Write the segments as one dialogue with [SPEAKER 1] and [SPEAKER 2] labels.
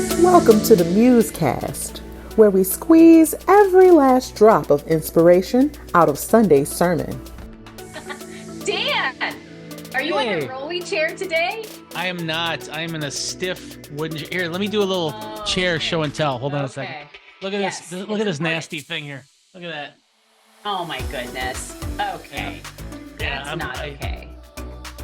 [SPEAKER 1] Welcome to the MuseCast, where we squeeze every last drop of inspiration out of Sunday's sermon.
[SPEAKER 2] Dan, are you in a rolly chair today?
[SPEAKER 3] I am not. I am in a stiff wooden chair. Here, let me do a little chair show and tell. Hold on a second. Look at this. Look at this nasty thing here. Look at that.
[SPEAKER 2] Oh my goodness. Okay. That's not okay.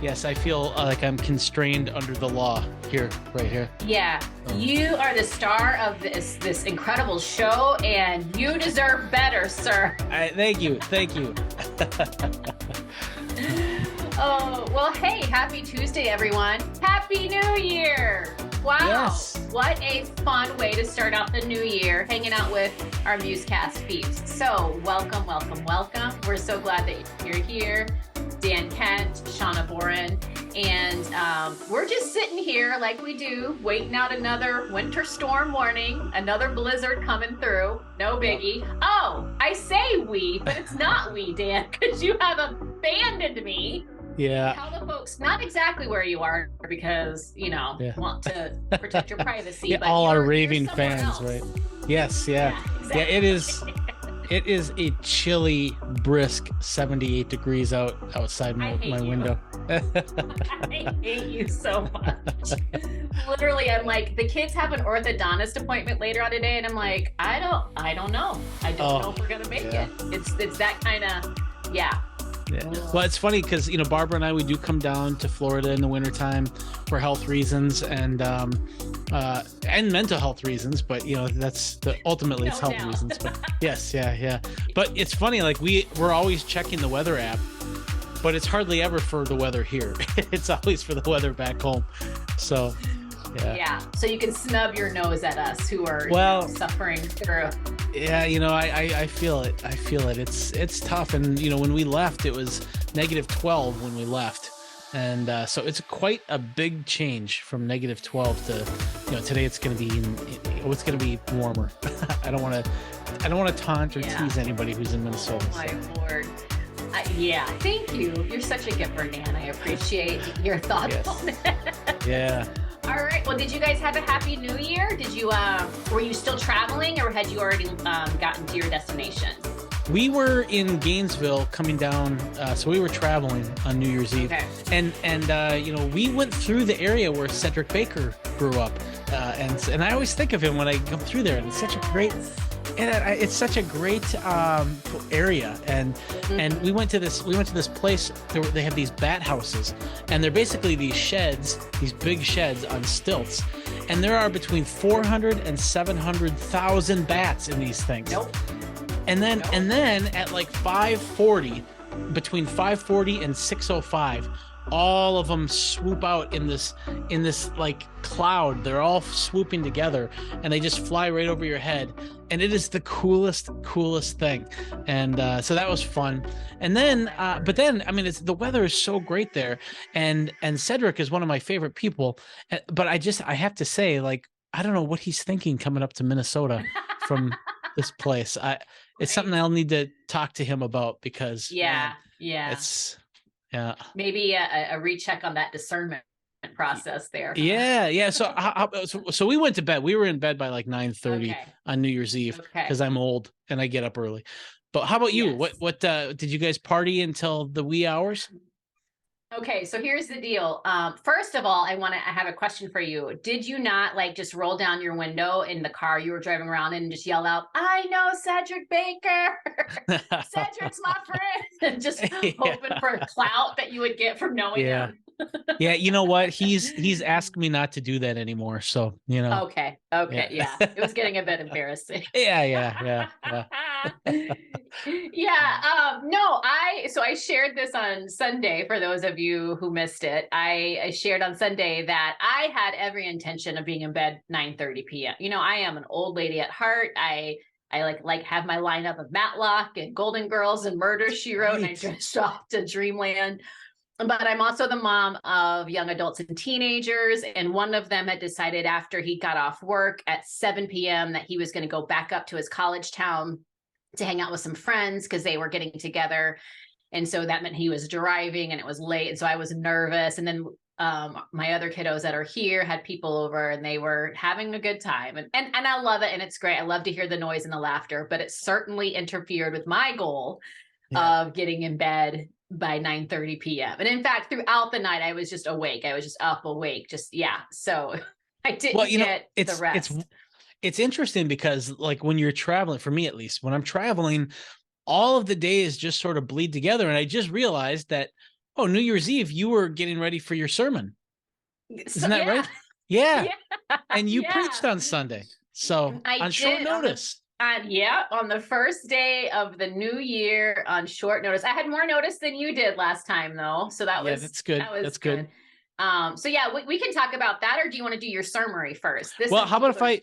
[SPEAKER 3] Yes, I feel like I'm constrained under the law here, right here.
[SPEAKER 2] Yeah, you are the star of this incredible show, and you deserve better, sir.
[SPEAKER 3] Thank you.
[SPEAKER 2] Oh, well, hey, happy Tuesday, everyone. Happy New Year. Wow.
[SPEAKER 3] Yes.
[SPEAKER 2] What a fun way to start out the new year, hanging out with our MuseCast peeps. So welcome. We're so glad that you're here. Dan Kent, Shawna, Boren, and we're just sitting here like we do, waiting out another winter storm warning, another blizzard coming through. No biggie. Oh, I say we, but it's not we, Dan, because you have abandoned me.
[SPEAKER 3] Yeah.
[SPEAKER 2] Tell the folks not exactly where you are because, want to protect your privacy.
[SPEAKER 3] Yeah,
[SPEAKER 2] but
[SPEAKER 3] all our
[SPEAKER 2] you're
[SPEAKER 3] raving fans,
[SPEAKER 2] else.
[SPEAKER 3] right? Yes, yeah.
[SPEAKER 2] Exactly.
[SPEAKER 3] Yeah, it is a chilly, brisk 78 degrees outside my window.
[SPEAKER 2] I hate you so much. Literally, I'm like, the kids have an orthodontist appointment later on today, and I'm like, I don't know. I don't know if we're gonna make it. It's that kind of, yeah.
[SPEAKER 3] Yeah. Well, it's funny because Barbara and I, we do come down to Florida in the wintertime for health reasons and mental health reasons, but that's ultimately it's health reasons. But yes, yeah. But it's funny, like we're always checking the weather app, but it's hardly ever for the weather here. It's always for the weather back home. So
[SPEAKER 2] yeah. So you can snub your nose at us who are suffering through.
[SPEAKER 3] Yeah, I feel it. It's tough. And, when we left, it was -12 when we left. And so it's quite a big change from -12 to, today it's going to be warmer. I don't want to taunt or tease anybody who's in Minnesota.
[SPEAKER 2] Oh, my Lord. Thank you. You're such a giver, Dan. I appreciate your thoughtfulness.
[SPEAKER 3] Yes. Yeah.
[SPEAKER 2] All right. Well, did you guys have a happy New Year? Did you? Were you still traveling, or had you already gotten to your destination?
[SPEAKER 3] We were in Gainesville coming down, so we were traveling on New Year's Eve, and we went through the area where Cedric Baker grew up, and I always think of him when I come through there, and it's such a great. It's such a great area, and we went to this place. They have these bat houses, and they're basically these big sheds on stilts, and there are between 400 and 700,000 bats in these things. And then at like 5:40, between 5:40 and 6:05. All of them swoop out in this like cloud. They're all swooping together, and they just fly right over your head. And it is the coolest thing. And so that was fun. And then, but then, I mean, the weather is so great there, and Cedric is one of my favorite people. But I have to say, like, I don't know what he's thinking coming up to Minnesota from this place. It's something I'll need to talk to him about because it's. Yeah.
[SPEAKER 2] Maybe a recheck on that discernment process there.
[SPEAKER 3] Yeah. So we went to bed. We were in bed by like 9:30 on New Year's Eve because I'm old and I get up early. But how about you?
[SPEAKER 2] Yes.
[SPEAKER 3] What did you guys party until the wee hours?
[SPEAKER 2] Okay, so here's the deal. First of all, I have a question for you. Did you not just roll down your window in the car you were driving around in and just yell out, "I know Cedric Baker. Cedric's my friend," and just hoping for clout that you would get from knowing him?
[SPEAKER 3] Yeah, you know what? He's asked me not to do that anymore. So,
[SPEAKER 2] Okay. Yeah. It was getting a bit embarrassing.
[SPEAKER 3] Yeah.
[SPEAKER 2] I shared this on Sunday for those of you who missed it. I shared on Sunday that I had every intention of being in bed 9:30 p.m. I am an old lady at heart. I like have my lineup of Matlock and Golden Girls and Murder, She Wrote, and I drifted off to dreamland. But I'm also the mom of young adults and teenagers. And one of them had decided after he got off work at 7 p.m. that he was going to go back up to his college town to hang out with some friends because they were getting together. And so that meant he was driving and it was late. And so I was nervous. And then My other kiddos that are here had people over and they were having a good time. And I love it. And it's great. I love to hear the noise and the laughter, but it certainly interfered with my goal of getting in bed by 9:30 p.m. And in fact, throughout the night, I was just awake. I was just up awake. So I didn't get the rest.
[SPEAKER 3] It's interesting because like when you're traveling, for me at least, when I'm traveling, all of the days just sort of bleed together. And I just realized that, oh, New Year's Eve, you were getting ready for your sermon. Isn't that right? Yeah. And you preached on Sunday. So on short notice.
[SPEAKER 2] On the first day of the new year on short notice. I had more notice than you did last time though. So that's good. That's good. So we can talk about that, or do you want to do your summary first?
[SPEAKER 3] How about if I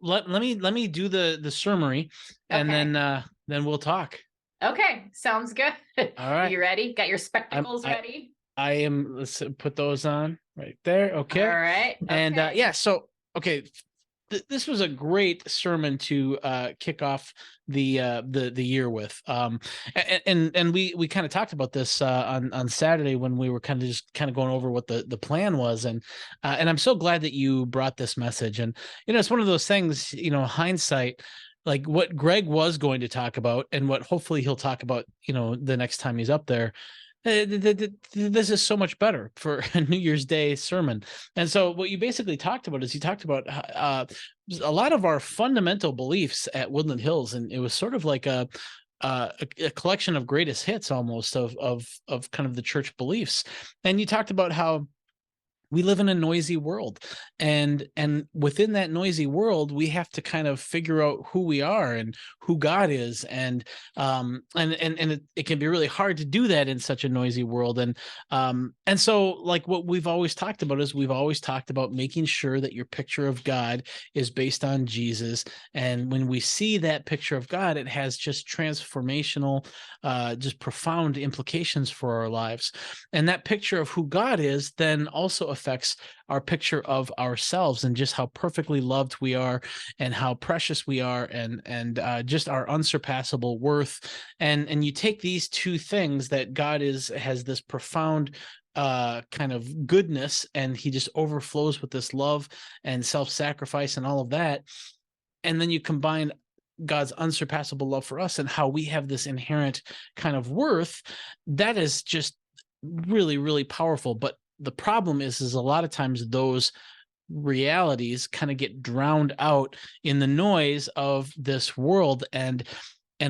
[SPEAKER 3] let me do the summary and then we'll talk.
[SPEAKER 2] Okay, sounds good.
[SPEAKER 3] All right.
[SPEAKER 2] You ready? Got your spectacles ready?
[SPEAKER 3] I am. Let's put those on right there. Okay. All
[SPEAKER 2] right. Okay.
[SPEAKER 3] And so okay. This was a great sermon to kick off the year with, and we kind of talked about this on Saturday when we were kind of going over what the plan was, and I'm so glad that you brought this message. And it's one of those things, hindsight, like what Greg was going to talk about and what hopefully he'll talk about the next time he's up there. This is so much better for a New Year's Day sermon. And so what you basically talked about is you talked about a lot of our fundamental beliefs at Woodland Hills. And it was sort of like a collection of greatest hits almost of kind of the church beliefs. And you talked about how we live in a noisy world, and within that noisy world, we have to kind of figure out who we are and who God is, and it can be really hard to do that in such a noisy world. And so like what we've always talked about is we've always talked about making sure that your picture of God is based on Jesus, and when we see that picture of God, it has just transformational, just profound implications for our lives. And that picture of who God is then also affects our picture of ourselves and just how perfectly loved we are and how precious we are, and just our unsurpassable worth. And you take these two things, that God has this profound kind of goodness, and he just overflows with this love and self-sacrifice and all of that, and then you combine God's unsurpassable love for us and how we have this inherent kind of worth. That is just really, really powerful. But the problem is a lot of times those realities kind of get drowned out in the noise of this world, and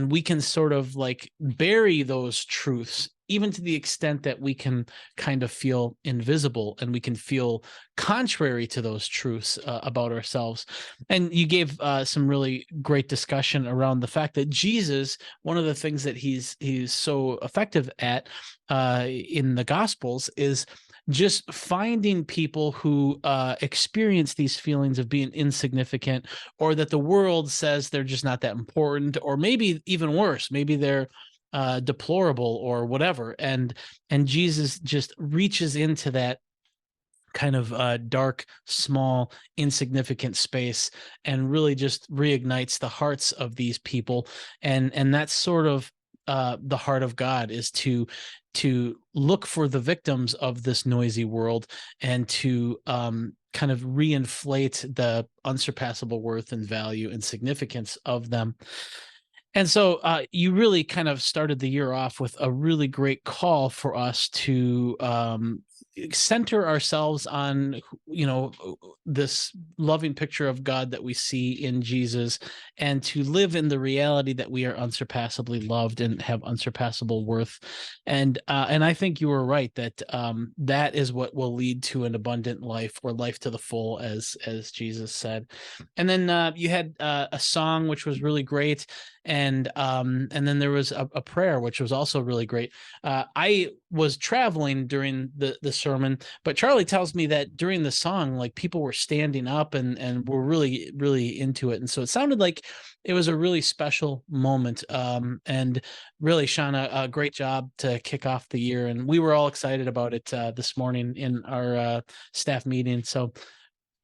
[SPEAKER 3] we can sort of like bury those truths, even to the extent that we can kind of feel invisible and we can feel contrary to those truths about ourselves. And you gave some really great discussion around the fact that Jesus, one of the things that he's so effective at in the Gospels is just finding people who experience these feelings of being insignificant, or that the world says they're just not that important, or maybe even worse, maybe they're deplorable or whatever. And Jesus just reaches into that kind of dark, small, insignificant space and really just reignites the hearts of these people. And that's sort of the heart of God, is to look for the victims of this noisy world and to kind of reinflate the unsurpassable worth and value and significance of them. And so you really kind of started the year off with a really great call for us to center ourselves on, this loving picture of God that we see in Jesus, and to live in the reality that we are unsurpassably loved and have unsurpassable worth. And I think you were right that that is what will lead to an abundant life, or life to the full, as Jesus said. And then you had a song which was really great. And then there was a prayer, which was also really great. I was traveling during the sermon, but Charlie tells me that during the song, like people were standing up and were really, really into it. And so it sounded like it was a really special moment. And really, Shawna, a great job to kick off the year. And we were all excited about it this morning in our staff meeting. So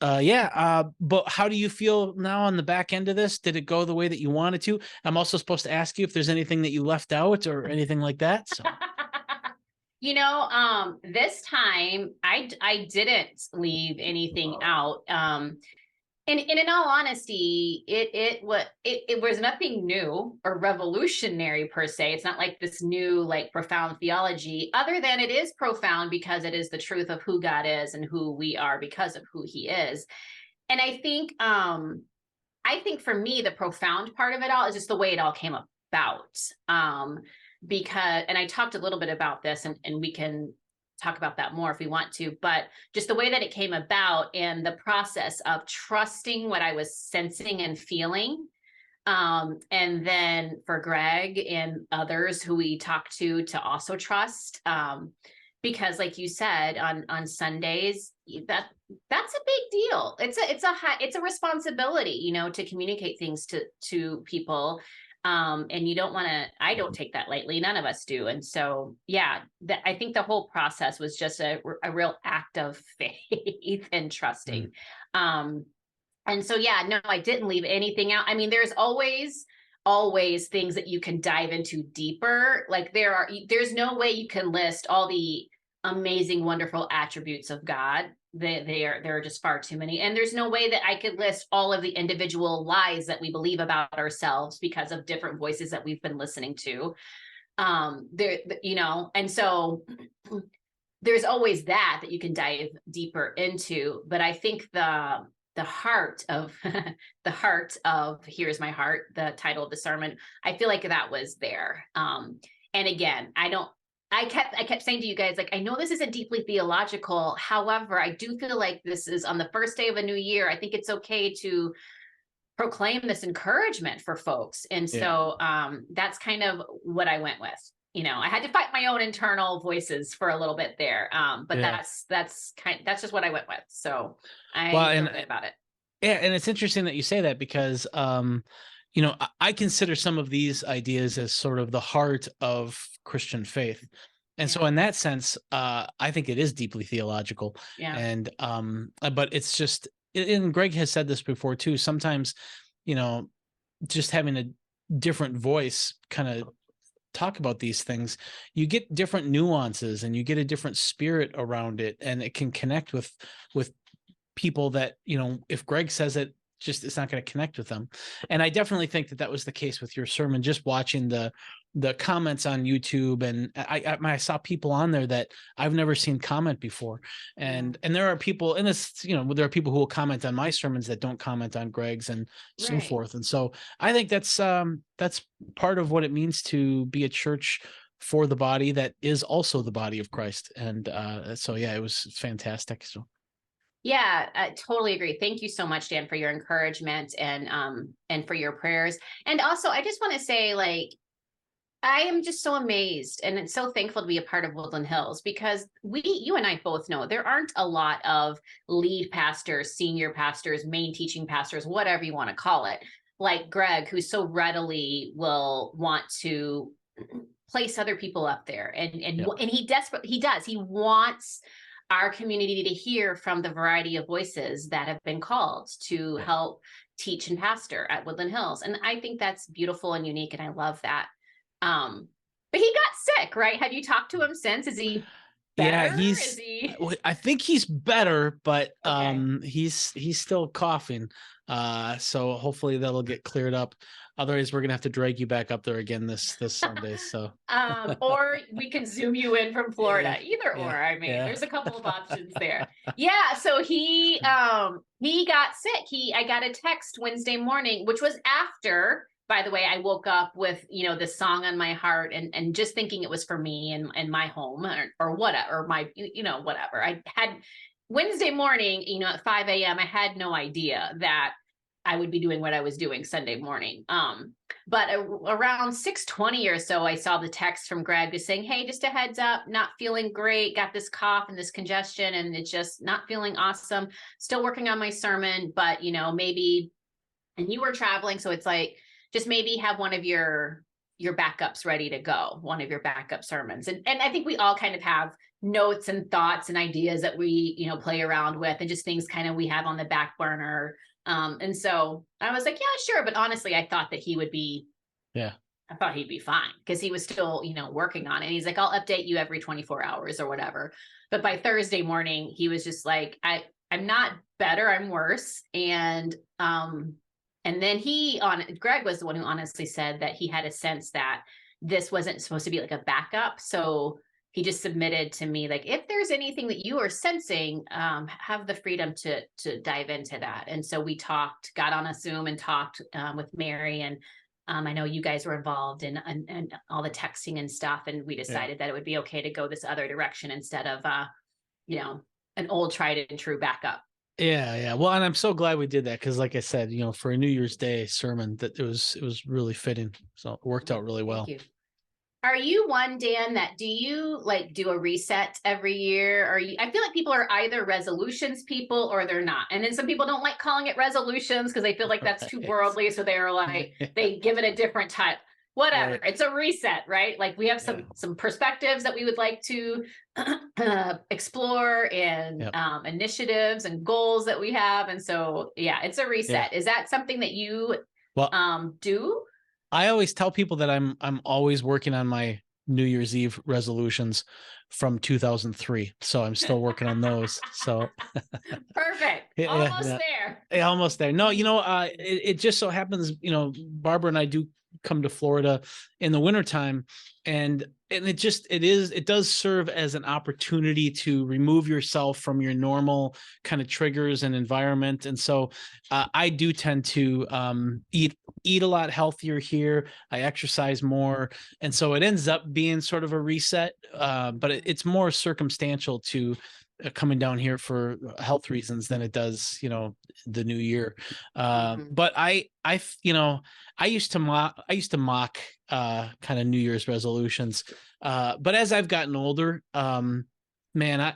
[SPEAKER 3] but how do you feel now on the back end of this? Did it go the way that you wanted to? I'm also supposed to ask you if there's anything that you left out or anything like that. So
[SPEAKER 2] This time I didn't leave anything out. And in all honesty, it was nothing new or revolutionary per se. It's not like this new, like, profound theology, other than it is profound because it is the truth of who God is and who we are because of who he is. And I think for me, the profound part of it all is just the way it all came about. Because, and I talked a little bit about this, and we can talk about that more if we want to, but just the way that it came about and the process of trusting what I was sensing and feeling. And then for Greg and others who we talked to also trust, because like you said, on Sundays, that's a big deal. It's a responsibility, to communicate things to people. And you don't want to, I don't take that lightly. None of us do. And so, yeah, I think the whole process was just a real act of faith and trusting. And so, yeah, no, I didn't leave anything out. I mean, there's always things that you can dive into deeper. Like there's no way you can list all the amazing, wonderful attributes of God. There are just far too many. And there's no way that I could list all of the individual lies that we believe about ourselves because of different voices that we've been listening to. And so there's always that you can dive deeper into. But I think the heart of Here's My Heart, the title of the sermon, I feel like that was there. And again, I kept saying to you guys, like, I know this isn't deeply theological. However, I do feel like this is on the first day of a new year. I think it's okay to proclaim this encouragement for folks. And so that's kind of what I went with. I had to fight my own internal voices for a little bit there. But that's just what I went with. So I feel good about it.
[SPEAKER 3] Yeah. And it's interesting that you say that because, I consider some of these ideas as sort of the heart of Christian faith. And so in that sense, I think it is deeply theological. Yeah. And, but it's just, and Greg has said this before too, sometimes, just having a different voice kind of talk about these things, you get different nuances and you get a different spirit around it, and it can connect with people that, if Greg says it, it's not going to connect with them. And I definitely think that was the case with your sermon, just watching the comments on YouTube. And I saw people on there that I've never seen comment before. And there are people in this, there are people who will comment on my sermons that don't comment on Greg's and so forth. And so I think that's part of what it means to be a church for the body that is also the body of Christ. And so, yeah, it was fantastic. So.
[SPEAKER 2] Yeah, I totally agree. Thank you so much, Dan, for your encouragement and for your prayers. And also, I just want to say, like, I am just so amazed and so thankful to be a part of Woodland Hills, because you and I both know there aren't a lot of lead pastors, senior pastors, main teaching pastors, whatever you want to call it, like Greg, who so readily will want to place other people up there. And he does. He wants our community to hear from the variety of voices that have been called to help teach and pastor at Woodland Hills. And I think that's beautiful and unique. And I love that. But he got sick, right? Have you talked to him since? Is he better?
[SPEAKER 3] Yeah, I think he's better, but he's still coughing. So hopefully that'll get cleared up. Otherwise, we're gonna have to drag you back up there again this Sunday. So,
[SPEAKER 2] or we can Zoom you in from Florida. Either or. I mean, there's a couple of options there. Yeah. So he got sick. I got a text Wednesday morning, which was after. By the way, I woke up with this song on my heart and just thinking it was for me and my home or whatever, or my whatever. I had Wednesday morning, at 5 a.m. I had no idea that I would be doing what I was doing Sunday morning. But around 6:20 or so, I saw the text from Greg just saying, hey, just a heads up, not feeling great, got this cough and this congestion, and it's just not feeling awesome. Still working on my sermon, but maybe, and you were traveling. So it's like, just maybe have one of your backups ready to go, one of your backup sermons. And I think we all kind of have notes and thoughts and ideas that we, play around with, and just things kind of we have on the back burner. And so I was like, yeah, sure. But honestly, I thought that he would be I thought he'd be fine because he was still, working on it. And he's like, I'll update you every 24 hours or whatever. But by Thursday morning, he was just like, I'm not better, I'm worse. And then Greg was the one who honestly said that he had a sense that this wasn't supposed to be like a backup. So he just submitted to me, like, if there's anything that you are sensing, have the freedom to dive into that. And so we got on a Zoom and talked with Mary, and I know you guys were involved in all the texting and stuff. And we decided that it would be okay to go this other direction instead of, an old tried and true backup.
[SPEAKER 3] Yeah. Well, and I'm so glad we did that because, like I said, for a New Year's Day sermon, that it was really fitting. So it worked out really well.
[SPEAKER 2] Thank you. Are you one, Dan, that do you like do a reset every year? I feel like people are either resolutions people or they're not. And then some people don't like calling it resolutions because they feel like that's too worldly. So they're like, they give it a different type. Whatever. Right. It's a reset, right? Like we have some perspectives that we would like to explore and initiatives and goals that we have. And so, it's a reset. Is that something that you do?
[SPEAKER 3] I always tell people that I'm always working on my New Year's Eve resolutions from 2003. So I'm still working on those. So
[SPEAKER 2] perfect. Almost there.
[SPEAKER 3] Yeah, almost there. No, it just so happens, Barbara and I do come to Florida in the wintertime, and it does serve as an opportunity to remove yourself from your normal kind of triggers and environment. And so I do tend to eat a lot healthier here. I exercise more. And so it ends up being sort of a reset, but it's more circumstantial to coming down here for health reasons than it does, the new year. But I used to mock kind of New Year's resolutions. But as I've gotten older, man,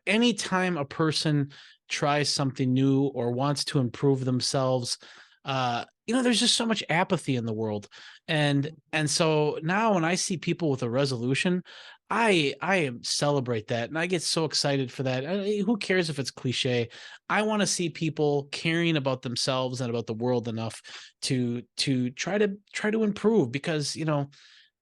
[SPEAKER 3] anytime a person tries something new or wants to improve themselves, there's just so much apathy in the world. And so now when I see people with a resolution, I celebrate that, and I get so excited for that. Who cares if it's cliche? I want to see people caring about themselves and about the world enough to try to improve, because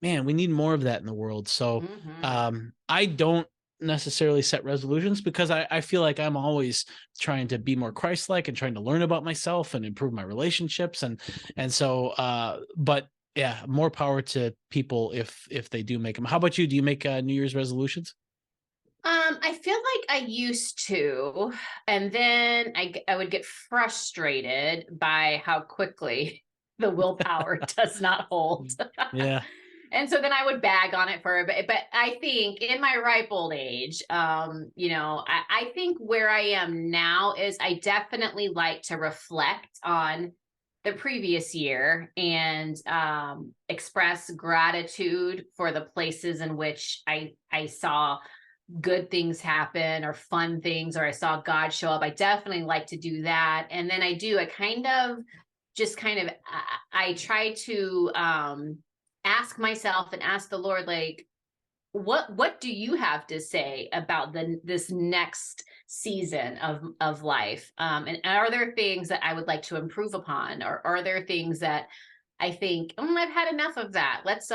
[SPEAKER 3] man, we need more of that in the world. So I don't necessarily set resolutions because I feel like I'm always trying to be more Christ-like and trying to learn about myself and improve my relationships, and so but yeah, more power to people if they do make them. How about you? Do you make New Year's resolutions?
[SPEAKER 2] I feel like I used to, and then I would get frustrated by how quickly the willpower does not hold.
[SPEAKER 3] Yeah.
[SPEAKER 2] And so then I would bag on it for a bit. But I think in my ripe old age, I think where I am now is I definitely like to reflect on the previous year and express gratitude for the places in which I saw good things happen or fun things, or I saw God show up. I definitely like to do that. And then I try to ask myself and ask the Lord, like, what do you have to say about this next season of life? And are there things that I would like to improve upon, or are there things that I think, I've had enough of that. Let's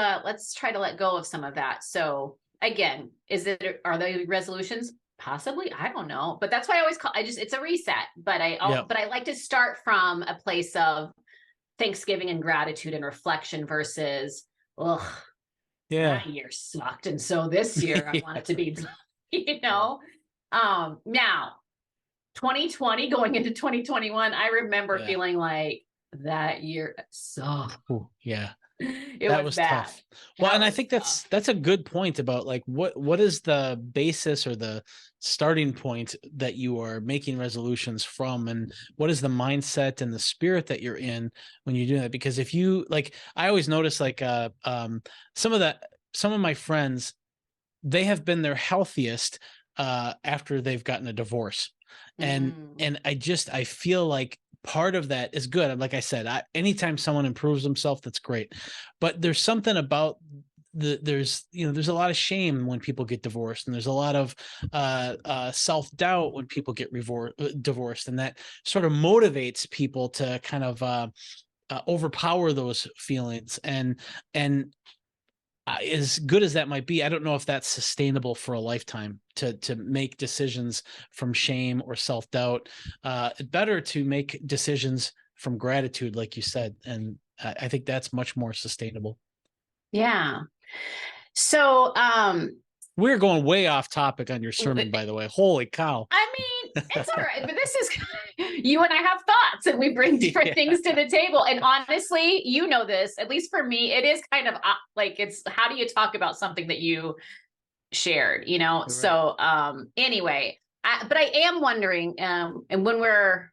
[SPEAKER 2] try to let go of some of that. So again, are they resolutions? Possibly. I don't know, but that's why I always it's a reset, but I like to start from a place of thanksgiving and gratitude and reflection versus, that year sucked, and so this year I want it to be, now 2020 going into 2021, I remember feeling like that year sucked.
[SPEAKER 3] Ooh, yeah.
[SPEAKER 2] That was bad.
[SPEAKER 3] Tough. Well, and I think that's a good point about like what is the basis or the starting point that you are making resolutions from, and what is the mindset and the spirit that you're in when you do that? Because if you like, I always notice like some of my friends, they have been their healthiest after they've gotten a divorce, and I feel like part of that is good. Like I said, anytime someone improves themselves, that's great. But there's something about there's a lot of shame when people get divorced, and there's a lot of self-doubt when people get divorced, and that sort of motivates people to kind of overpower those feelings. And as good as that might be, I don't know if that's sustainable for a lifetime to make decisions from shame or self-doubt. Better to make decisions from gratitude, like you said. And I think that's much more sustainable.
[SPEAKER 2] Yeah. So,
[SPEAKER 3] we're going way off topic on your sermon, by the way. Holy cow.
[SPEAKER 2] I mean, it's all right, but this is, you and I have thoughts and we bring different things to the table. And honestly, you know this, at least for me, it is kind of like, it's, how do you talk about something that you shared, you know? Right. So anyway, but I am wondering, and when we're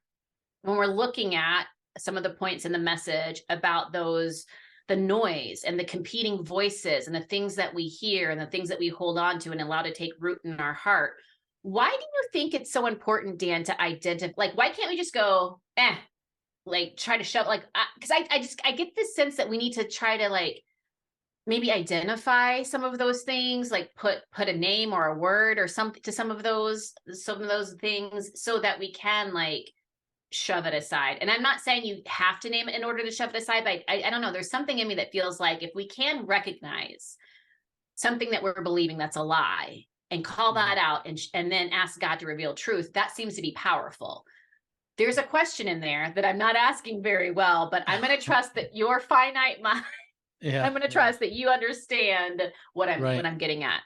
[SPEAKER 2] looking at some of the points in the message about the noise and the competing voices and the things that we hear and the things that we hold on to and allow to take root in our heart, why do you think it's so important, Dan, to identify, like, why can't we just go, like try to shove, like, because I get this sense that we need to try to like maybe identify some of those things, like put a name or a word or something to some of those things so that we can like shove it aside. And I'm not saying you have to name it in order to shove it aside, but I don't know. There's something in me that feels like if we can recognize something that we're believing that's a lie and call that out and then ask God to reveal truth, that seems to be powerful. There's a question in there that I'm not asking very well, but I'm going to trust that your finite mind, I'm going to trust that you understand what I'm getting at.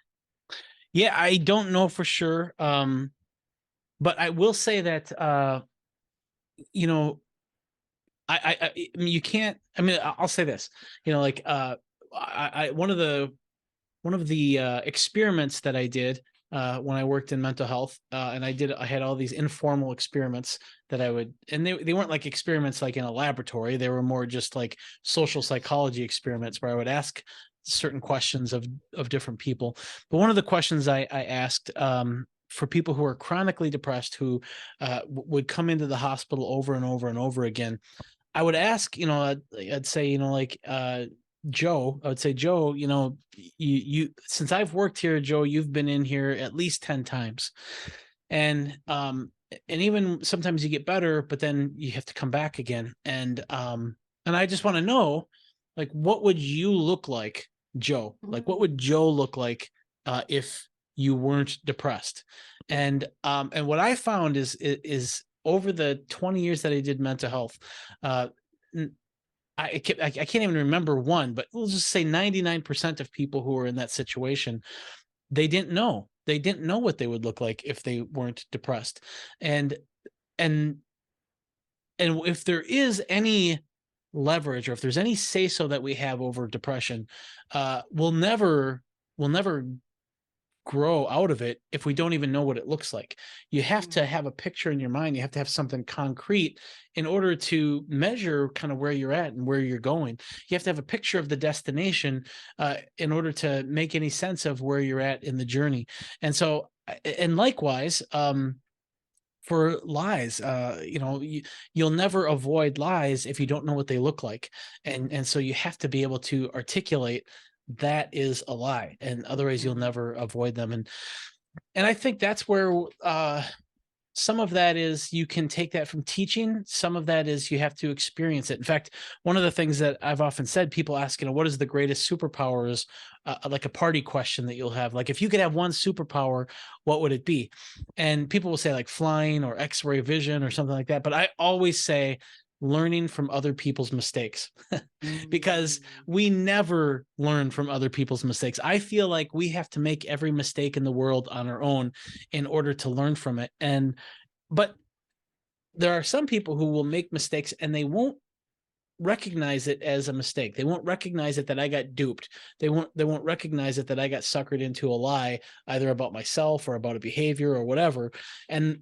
[SPEAKER 3] Yeah, I don't know for sure. But I will say that, you know, I mean, you can't, I mean, I'll say this, you know, like, one of the experiments that I did when I worked in mental health, and I had all these informal experiments that I would, and they weren't like experiments like in a laboratory. They were more just like social psychology experiments where I would ask certain questions of different people. But one of the questions I asked, for people who are chronically depressed, who would come into the hospital over and over and over again, I would ask, you know, I'd say, you know, like, Joe, I would say, Joe, you know, you since I've worked here, Joe, you've been in here at least 10 times. And even sometimes you get better, but then you have to come back again. And I just want to know, like, what would you look like, Joe? Like, what would Joe look like if you weren't depressed? And what I found is over the 20 years that I did mental health, I can't even remember one, but we'll just say 99% of people who were in that situation, they didn't know what they would look like if they weren't depressed. And if there is any leverage, or if there's any say-so that we have over depression, we'll never grow out of it if we don't even know what it looks like. You have to have a picture in your mind. You have to have something concrete in order to measure kind of where you're at and where you're going. You have to have a picture of the destination in order to make any sense of where you're at in the journey. And so, and likewise, for lies, you know, you'll never avoid lies if you don't know what they look like. And so you have to be able to articulate that is a lie, and otherwise you'll never avoid them. And I think that's where some of that is, you can take that from teaching. Some of that is you have to experience it. In fact, one of the things that I've often said, people ask, you know, what is the greatest superpower, is like a party question that you'll have. Like, if you could have one superpower, what would it be? And people will say like flying or X-ray vision or something like that. But I always say learning from other people's mistakes, because we never learn from other people's mistakes. I feel like we have to make every mistake in the world on our own in order to learn from it. But there are some people who will make mistakes and they won't recognize it as a mistake. They won't recognize it that I got duped. They won't recognize it that I got suckered into a lie, either about myself or about a behavior or whatever. And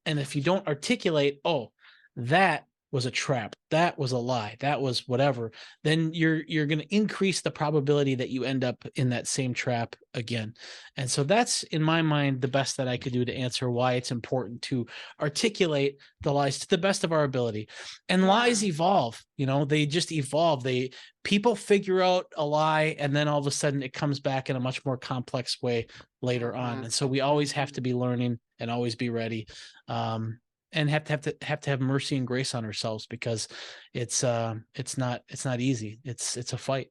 [SPEAKER 3] if you don't articulate, oh, that was a trap, that was a lie, that was whatever, then you're going to increase the probability that you end up in that same trap again. And so that's, in my mind, the best that I could do to answer why it's important to articulate the lies to the best of our ability. And lies evolve, you know, they just evolve. People figure out a lie, and then all of a sudden it comes back in a much more complex way later on. And so we always have to be learning and always be ready. and have to have mercy and grace on ourselves, because it's not easy. It's a fight.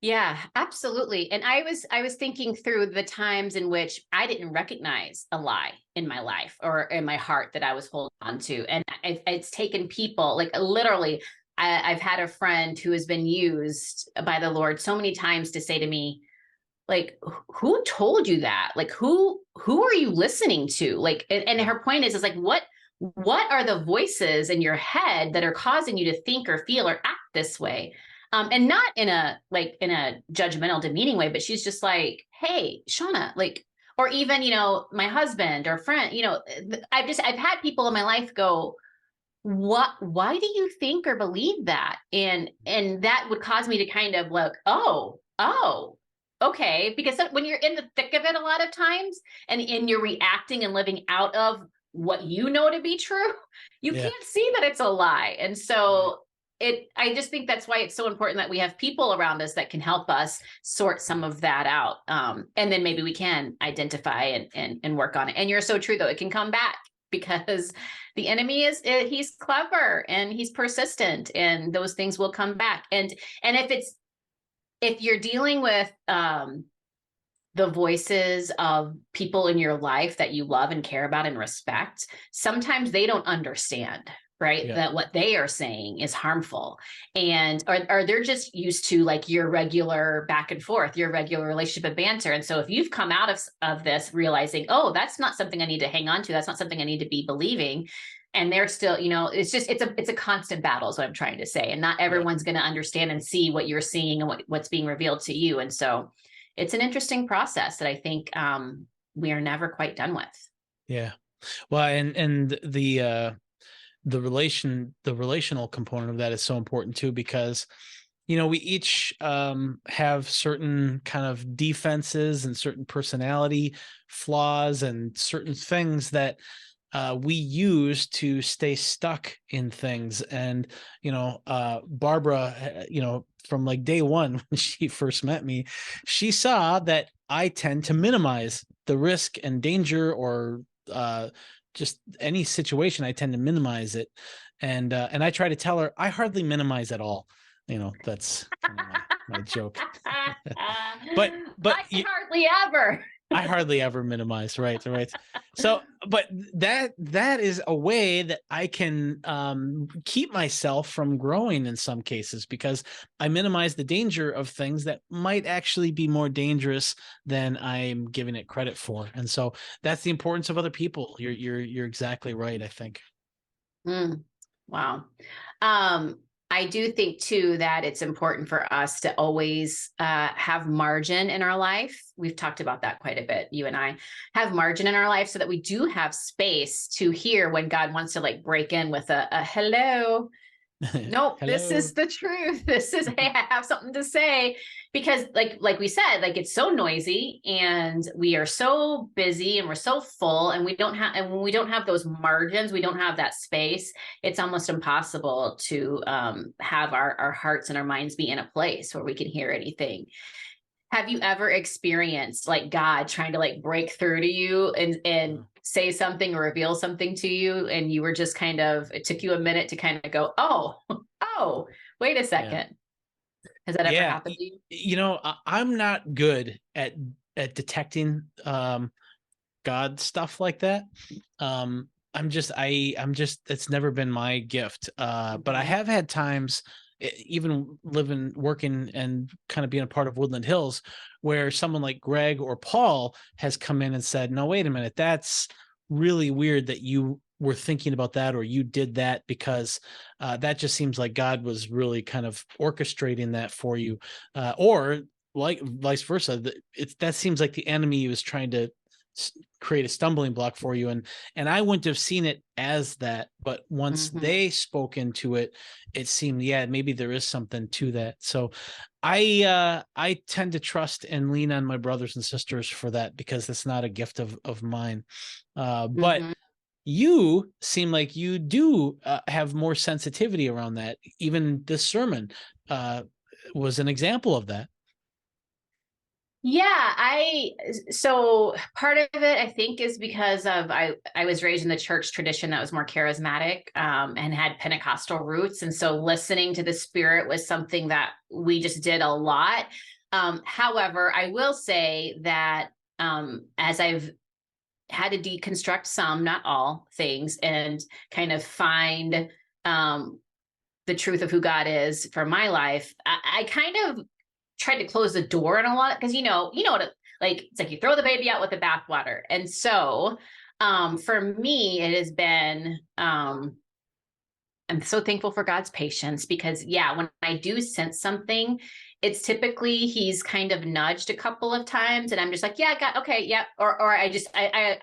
[SPEAKER 2] Yeah, absolutely. And I was thinking through the times in which I didn't recognize a lie in my life or in my heart that I was holding on to. And it's taken people, like literally, I've had a friend who has been used by the Lord so many times to say to me, like, who told you that? Like, who are you listening to? Like, and her point is like, what are the voices in your head that are causing you to think or feel or act this way? And not in a judgmental, demeaning way, but she's just like, hey, Shawna, like, or even, my husband or friend, I've had people in my life go, why do you think or believe that? And that would cause me to kind of look, oh, okay. Because when you're in the thick of it, a lot of times, and you're reacting and living out of what you know to be true, you can't see that it's a lie. And so I just think that's why it's so important that we have people around us that can help us sort some of that out. And then maybe we can identify and work on it. And you're so true, though. It can come back because the enemy he's clever and he's persistent, and those things will come back. And if you're dealing with the voices of people in your life that you love and care about and respect, sometimes they don't understand, right? That what they are saying is harmful, and or they're just used to like your regular back and forth, your regular relationship and banter. And so if you've come out of this realizing, oh, that's not something I need to hang on to, that's not something I need to be believing, and they're still, it's a constant battle is what I'm trying to say. And not everyone's going to understand and see what you're seeing and what's being revealed to you. And so it's an interesting process that I think we are never quite done with. Yeah.
[SPEAKER 3] Well, and the relational component of that is so important too, because we each have certain kind of defenses and certain personality flaws and certain things that we use to stay stuck in things. And Barbara, from like day one when she first met me, she saw that I tend to minimize the risk and danger, or just any situation. I tend to minimize it, and I try to tell her I hardly minimize at all. That's kind of my joke. but
[SPEAKER 2] I hardly ever.
[SPEAKER 3] I hardly ever minimize, right. So, but that is a way that I can keep myself from growing in some cases, because I minimize the danger of things that might actually be more dangerous than I'm giving it credit for. And so that's the importance of other people. You're exactly right, I think.
[SPEAKER 2] Wow. I do think too that it's important for us to always have margin in our life. We've talked about that quite a bit. You and I have margin in our life so that we do have space to hear when God wants to like break in with a hello. Nope,
[SPEAKER 3] Hello.
[SPEAKER 2] This is the truth. This is, hey, I have something to say. Because like we said, like it's so noisy and we are so busy and we're so full, and when we don't have those margins, we don't have that space, it's almost impossible to have our hearts and our minds be in a place where we can hear anything. Have you ever experienced like God trying to like break through to you and say something or reveal something to you, and you were just it took you a minute to kind of go, oh, wait a second. Yeah. Has that ever happened to you?
[SPEAKER 3] I'm not good at detecting God stuff like that. It's never been my gift. But I have had times, even working and kind of being a part of Woodland Hills, where someone like Greg or Paul has come in and said, no, wait a minute, that's really weird that you were thinking about that, or you did that, because that just seems like God was really kind of orchestrating that for you, or like vice versa. That seems like the enemy was trying to create a stumbling block for you, and I wouldn't have seen it as that, but once they spoke into it, it seemed maybe there is something to that. So I tend to trust and lean on my brothers and sisters for that, because that's not a gift of mine. But you seem like you do have more sensitivity around that. Even this sermon was an example of that.
[SPEAKER 2] Yeah, so part of it I think is because of I was raised in the church tradition that was more charismatic, and had Pentecostal roots. And so listening to the Spirit was something that we just did a lot. However, I will say that as I've had to deconstruct some, not all things, and kind of find the truth of who God is for my life, I kind of tried to close the door on a lot, because what like it's like you throw the baby out with the bathwater. And so for me it has been I'm so thankful for God's patience, because when I do sense something, it's typically he's kind of nudged a couple of times and I'm just like, yeah, God, okay, yeah. Or I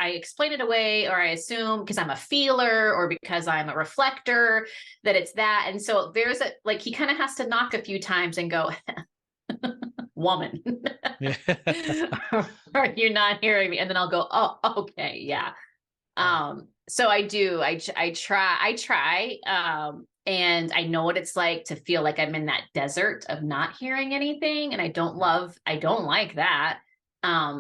[SPEAKER 2] explain it away, or I assume because I'm a feeler or because I'm a reflector that it's that. And so there's he kind of has to knock a few times and go, woman, are you not hearing me? And then I'll go, oh, okay, yeah. So I try, and I know what it's like to feel like I'm in that desert of not hearing anything, and I don't like that.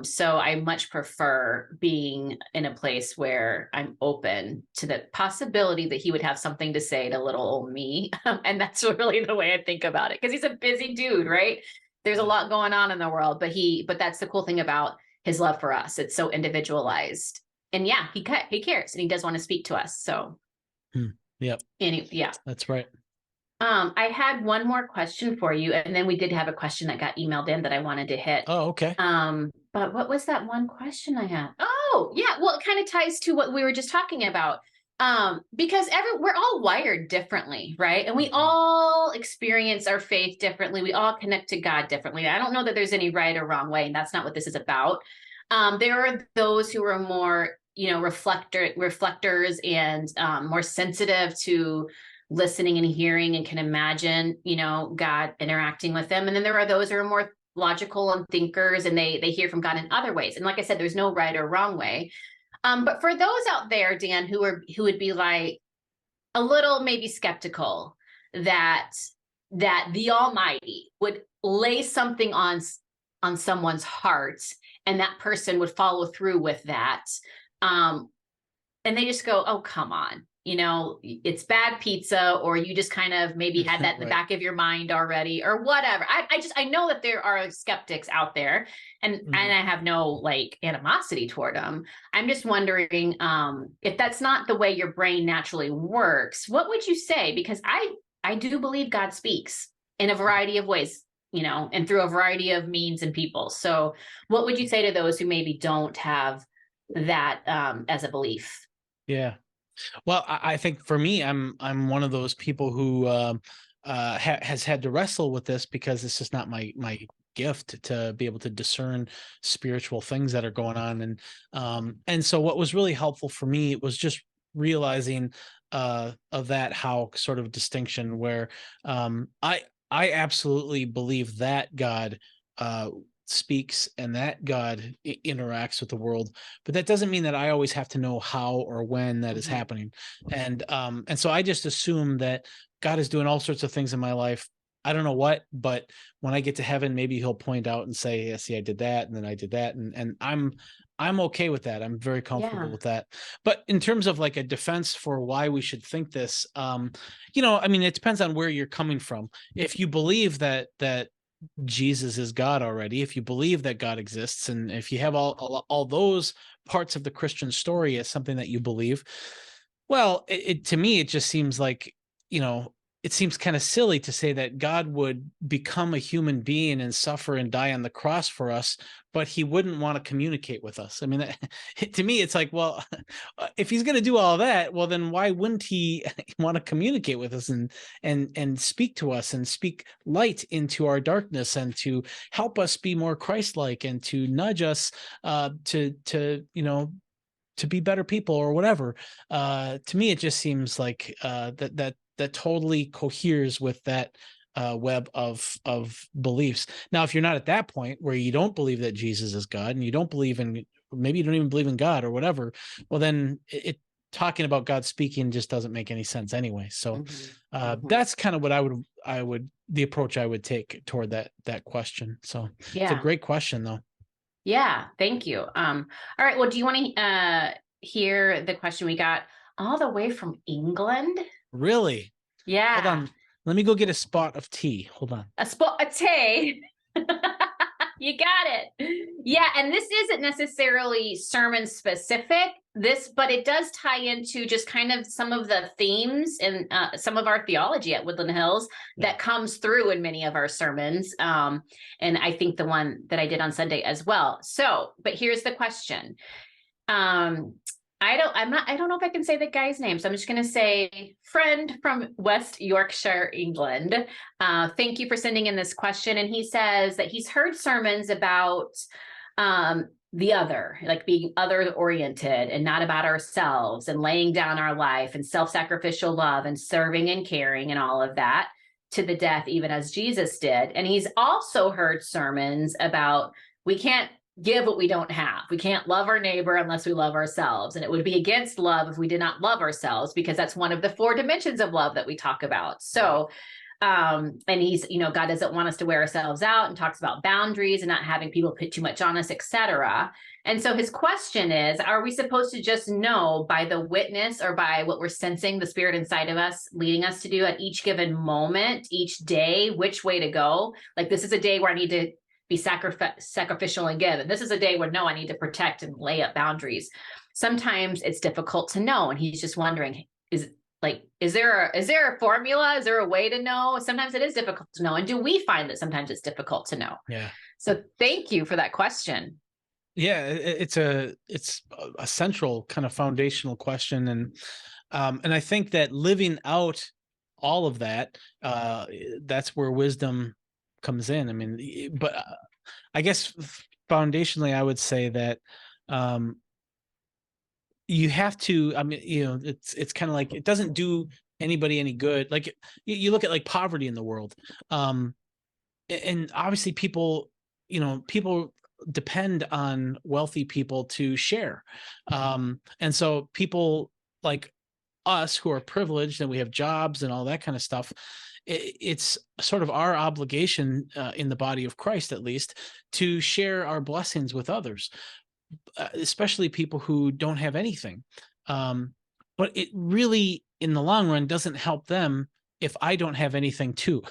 [SPEAKER 2] So I much prefer being in a place where I'm open to the possibility that he would have something to say to little old me. And that's really the way I think about it, because he's a busy dude, right? There's a lot going on in the world, but that's the cool thing about his love for us. It's so individualized. And he cares, and he does want to speak to us. So,
[SPEAKER 3] yep. That's right.
[SPEAKER 2] I had one more question for you, and then we did have a question that got emailed in that I wanted to hit.
[SPEAKER 3] Oh, okay.
[SPEAKER 2] But what was that one question I had? Oh, yeah. Well, it kind of ties to what we were just talking about. Because we're all wired differently, right? And we all experience our faith differently. We all connect to God differently. I don't know that there's any right or wrong way, and that's not what this is about. There are those who are more, reflectors and more sensitive to listening and hearing and can imagine, God interacting with them. And then there are those who are more logical and thinkers, and they hear from God in other ways. And like I said, there's no right or wrong way. But for those out there, Dan, who would be like a little maybe skeptical that the Almighty would lay something on someone's heart and that person would follow through with that, and they just go, oh, come on. It's bad pizza, or you just kind of maybe had that in the back of your mind already, or whatever. I know that there are skeptics out there, and I have no animosity toward them. I'm just wondering if that's not the way your brain naturally works, what would you say? Because I do believe God speaks in a variety of ways, and through a variety of means and people. So what would you say to those who maybe don't have that as a belief?
[SPEAKER 3] Yeah. Well, I think for me, I'm one of those people who has had to wrestle with this, because it's just not my gift to be able to discern spiritual things that are going on. And so what was really helpful for me was just realizing of that, how sort of distinction where I absolutely believe that God speaks and that God interacts with the world, but that doesn't mean that I always have to know how or when that is happening. And so I just assume that God is doing all sorts of things in my life. I don't know what, but when I get to heaven, maybe he'll point out and say, yeah, see, I did that. And then I did that. And I'm okay with that. I'm very comfortable with that. But in terms of a defense for why we should think this, it depends on where you're coming from. If you believe that Jesus is God already, if you believe that God exists, and if you have all those parts of the Christian story as something that you believe, well, to me, it just seems like, it seems kind of silly to say that God would become a human being and suffer and die on the cross for us, but he wouldn't want to communicate with us. I mean, to me, it's like, well, if he's going to do all that, well, then why wouldn't he want to communicate with us and speak to us and speak light into our darkness and to help us be more Christ-like and to nudge us to be better people or whatever. To me, it just seems like that totally coheres with that web of beliefs. Now, if you're not at that point where you don't believe that Jesus is God and you don't believe in, maybe you don't even believe in God or whatever, well, then talking about God speaking just doesn't make any sense anyway. So that's kind of what the approach I would take toward that question. So it's a great question though.
[SPEAKER 2] Yeah, thank you. All right. Well, do you want to hear the question we got all the way from England?
[SPEAKER 3] Really? Hold
[SPEAKER 2] Yeah.
[SPEAKER 3] on. Let me go get a spot of tea. Hold on.
[SPEAKER 2] A spot a tea. You got it. Yeah, and this isn't necessarily sermon specific, but it does tie into just kind of some of the themes and some of our theology at Woodland Hills that comes through in many of our sermons. And I think the one that I did on Sunday as well. So, but here's the question. I don't know if I can say the guy's name, so I'm just going to say friend from West Yorkshire, England. Thank you for sending in this question. And he says that he's heard sermons about the other, like being other oriented and not about ourselves and laying down our life and self-sacrificial love and serving and caring and all of that to the death, even as Jesus did. And he's also heard sermons about we can't give what we don't have. We can't love our neighbor unless we love ourselves. And it would be against love if we did not love ourselves, because that's one of the 4 dimensions of love that we talk about. So, and he's, God doesn't want us to wear ourselves out, and talks about boundaries and not having people put too much on us, etc. And so his question is, are we supposed to just know by the witness or by what we're sensing the Spirit inside of us leading us to do at each given moment, each day, which way to go? Like, this is a day where I need to be sacrificial and give. And this is a day where, no, I need to protect and lay up boundaries. Sometimes it's difficult to know. And he's just wondering, is there a formula? Is there a way to know? Sometimes it is difficult to know. And do we find that sometimes it's difficult to know?
[SPEAKER 3] Yeah.
[SPEAKER 2] So thank you for that question.
[SPEAKER 3] Yeah, it's a central kind of foundational question. And I think that living out all of that, that's where wisdom comes in. I mean, but I guess foundationally, I would say that you have to, I mean, it's kind of like, it doesn't do anybody any good. Like you look at like poverty in the world. And obviously people depend on wealthy people to share. And so people like us who are privileged and we have jobs and all that kind of stuff, it's sort of our obligation in the body of Christ, at least, to share our blessings with others, especially people who don't have anything. But it really, in the long run, doesn't help them if I don't have anything too.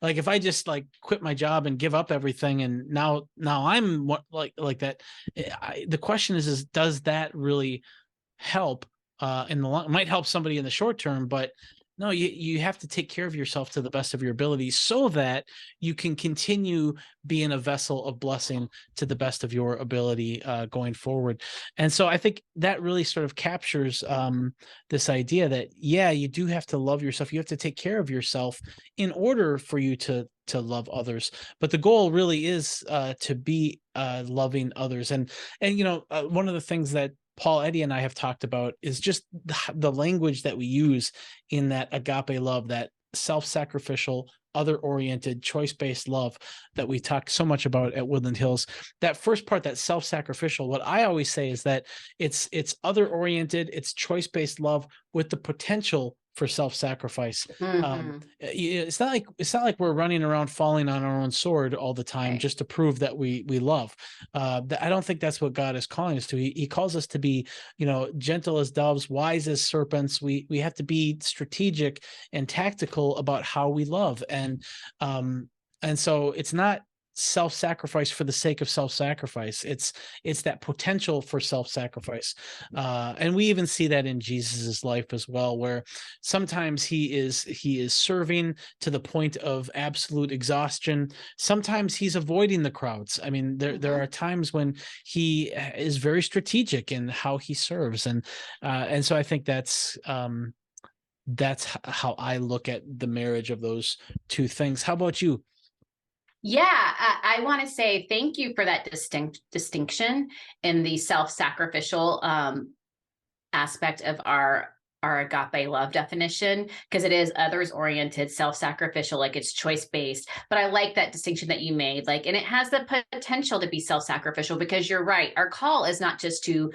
[SPEAKER 3] Like if I just like quit my job and give up everything, and now I'm like that. The question is does that really help in the long? It might help somebody in the short term, but no, you have to take care of yourself to the best of your ability so that you can continue being a vessel of blessing to the best of your ability going forward. And so I think that really sort of captures this idea that, yeah, you do have to love yourself. You have to take care of yourself in order for you to love others. But the goal really is to be loving others. And one of the things that Paul, Eddie, and I have talked about is just the language that we use in that agape love, that self-sacrificial, other-oriented, choice-based love that we talk so much about at Woodland Hills. That first part, that self-sacrificial, what I always say is that it's other-oriented, it's choice-based love with the potential for self-sacrifice. Mm-hmm. It's not like we're running around falling on our own sword all the time, right, just to prove that we love. I don't think that's what God is calling us to. He calls us to be, gentle as doves, wise as serpents. We have to be strategic and tactical about how we love. And so it's not self-sacrifice for the sake of self-sacrifice. It's that potential for self-sacrifice. And we even see that in Jesus's life as well, where sometimes he is serving to the point of absolute exhaustion. Sometimes he's avoiding the crowds. I mean, there are times when he is very strategic in how he serves. And so I think that's how I look at the marriage of those two things. How about you?
[SPEAKER 2] Yeah, I want to say thank you for that distinction in the self-sacrificial aspect of our agape love definition, because it is others-oriented, self-sacrificial, like it's choice-based. But I like that distinction that you made, like, and it has the potential to be self-sacrificial, because you're right. Our call is not just to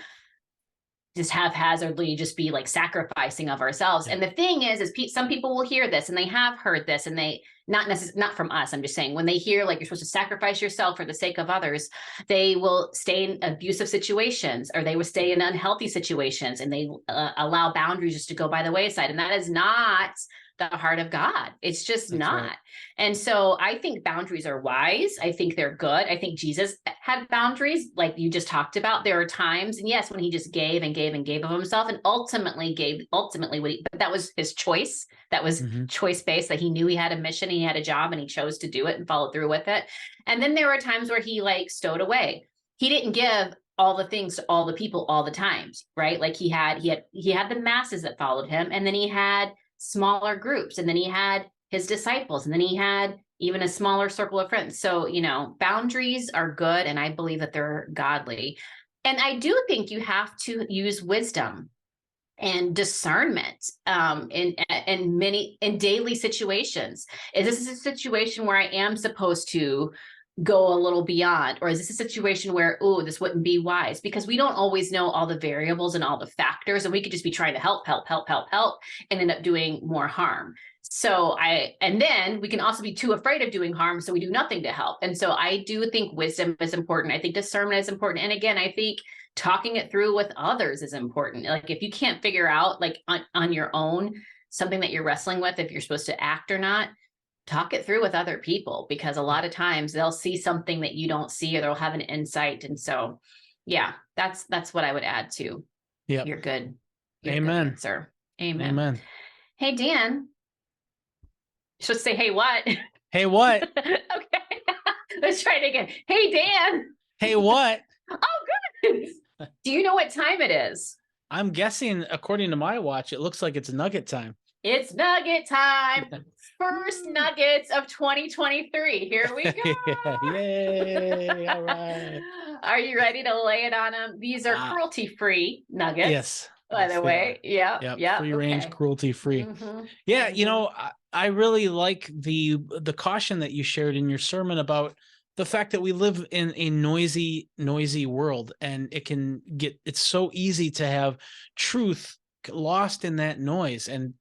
[SPEAKER 2] just haphazardly just be like sacrificing of ourselves. And the thing is some people will hear this and they have heard this, and they not from us. I'm just saying, when they hear like you're supposed to sacrifice yourself for the sake of others, they will stay in abusive situations, or they will stay in unhealthy situations, and they allow boundaries just to go by the wayside. And that is not the heart of God. It's just That's not. Right. And so I think boundaries are wise. I think they're good. I think Jesus had boundaries, like you just talked about. There are times, and yes, when he just gave and gave and gave of himself, and ultimately what but that was his choice. That was choice-based, that he knew he had a mission, he had a job, and he chose to do it and follow through with it. And then there were times where he like stowed away. He didn't give all the things to all the people all the times, right? Like he had the masses that followed him, and then he had smaller groups, and then he had his disciples, and then he had even a smaller circle of friends. So, boundaries are good, and I believe that they're godly. And I do think you have to use wisdom and discernment in daily situations. Is this a situation where I am supposed to go a little beyond, or is this a situation where, this wouldn't be wise? Because we don't always know all the variables and all the factors, and we could just be trying to help and end up doing more harm. And then we can also be too afraid of doing harm, so we do nothing to help. And so I do think wisdom is important. I think discernment is important. And again, I think talking it through with others is important. Like if you can't figure out like on your own something that you're wrestling with, if you're supposed to act or not, talk it through with other people, because a lot of times they'll see something that you don't see, or they'll have an insight. And so, yeah, that's what I would add to. Yeah, you're good.
[SPEAKER 3] Amen,
[SPEAKER 2] sir. Amen. Hey, Dan. Should say, hey, what?
[SPEAKER 3] Hey, what?
[SPEAKER 2] Okay. Let's try it again. Hey, Dan.
[SPEAKER 3] Hey, what?
[SPEAKER 2] Oh, good. Do you know what time it is?
[SPEAKER 3] I'm guessing, according to my watch, it looks like it's nugget time.
[SPEAKER 2] It's nugget time. First nuggets of 2023. Here we go.
[SPEAKER 3] Yay. All right.
[SPEAKER 2] Are you ready to lay it on them? These are cruelty-free nuggets.
[SPEAKER 3] Yes.
[SPEAKER 2] By the way. Yeah.
[SPEAKER 3] Free range, cruelty free. Yeah. I really like the caution that you shared in your sermon about the fact that we live in a noisy world, and it's so easy to have truth lost in that noise, and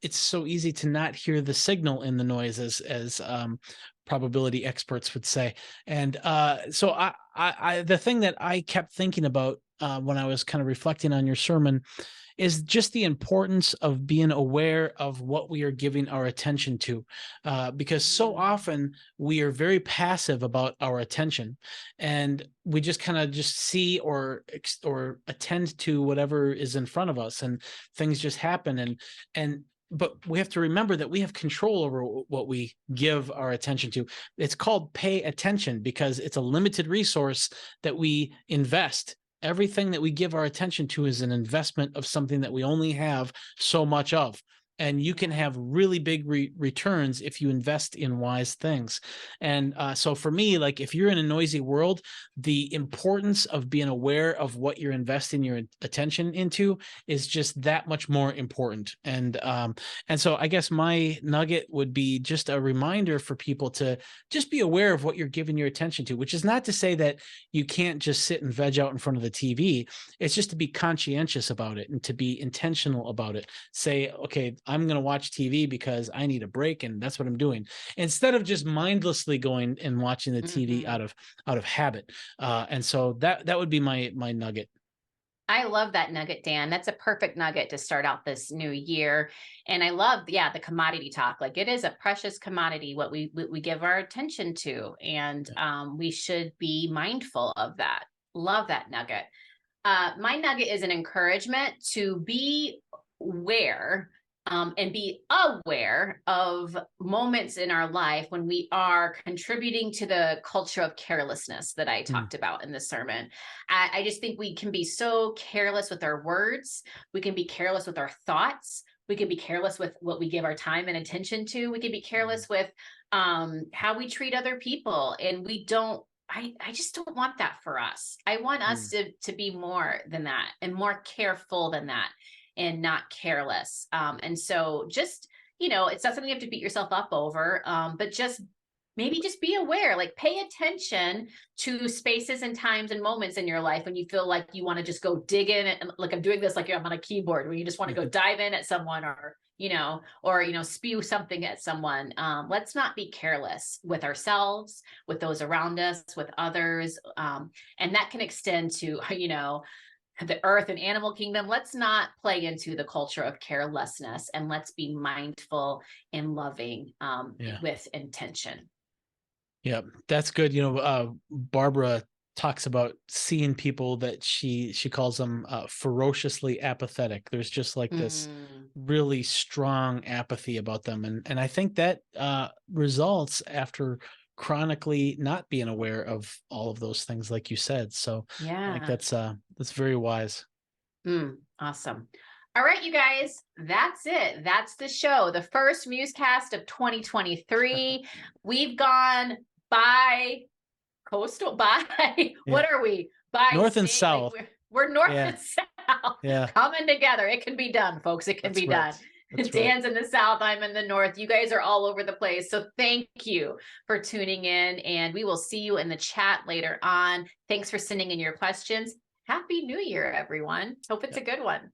[SPEAKER 3] it's so easy to not hear the signal in the noise, as probability experts would say. And so I the thing that I kept thinking about when I was kind of reflecting on your sermon is just the importance of being aware of what we are giving our attention to, because so often we are very passive about our attention, and we just kind of just see or attend to whatever is in front of us, and things just happen. But we have to remember that we have control over what we give our attention to. It's called pay attention, because it's a limited resource that we invest. Everything that we give our attention to is an investment of something that we only have so much of. And you can have really big returns if you invest in wise things. And so for me, like if you're in a noisy world, the importance of being aware of what you're investing your attention into is just that much more important. And so I guess my nugget would be just a reminder for people to just be aware of what you're giving your attention to, which is not to say that you can't just sit and veg out in front of the TV. It's just to be conscientious about it and to be intentional about it. Say, okay, I'm going to watch TV because I need a break, and that's what I'm doing, instead of just mindlessly going and watching the TV out of habit. And so that would be my nugget.
[SPEAKER 2] I love that nugget, Dan. That's a perfect nugget to start out this new year. And I love, the commodity talk. Like it is a precious commodity, what we give our attention to, and we should be mindful of that. Love that nugget. My nugget is an encouragement to be aware and be aware of moments in our life when we are contributing to the culture of carelessness that I talked about in the sermon. I just think we can be so careless with our words. We can be careless with our thoughts. We can be careless with what we give our time and attention to. We can be careless with how we treat other people. And we don't, I just don't want that for us. I want us to be more than that, and more careful than that, and not careless. And so just, it's not something you have to beat yourself up over, but just maybe just be aware, like pay attention to spaces and times and moments in your life when you feel like you want to just go dig in and like I'm doing this, like I'm on a keyboard where you just want to go dive in at someone or spew something at someone. Let's not be careless with ourselves, with those around us, with others. And that can extend to, the earth and animal kingdom. Let's not play into the culture of carelessness, and let's be mindful and loving with intention.
[SPEAKER 3] Yeah, that's good. Barbara talks about seeing people that she calls them ferociously apathetic. There's just like this really strong apathy about them. And I think that results after chronically not being aware of all of those things, like you said. So I think that's very wise.
[SPEAKER 2] Awesome. All right, you guys, that's it. That's the show. The first MuseCast of 2023. We've gone by coastal, what are we? By
[SPEAKER 3] north and south.
[SPEAKER 2] Like we're north and south coming together. It can be done, folks. It can be done. Dan's in the south, I'm in the north. You guys are all over the place. So thank you for tuning in, and we will see you in the chat later on. Thanks for sending in your questions. Happy New Year, everyone. Hope it's a good one.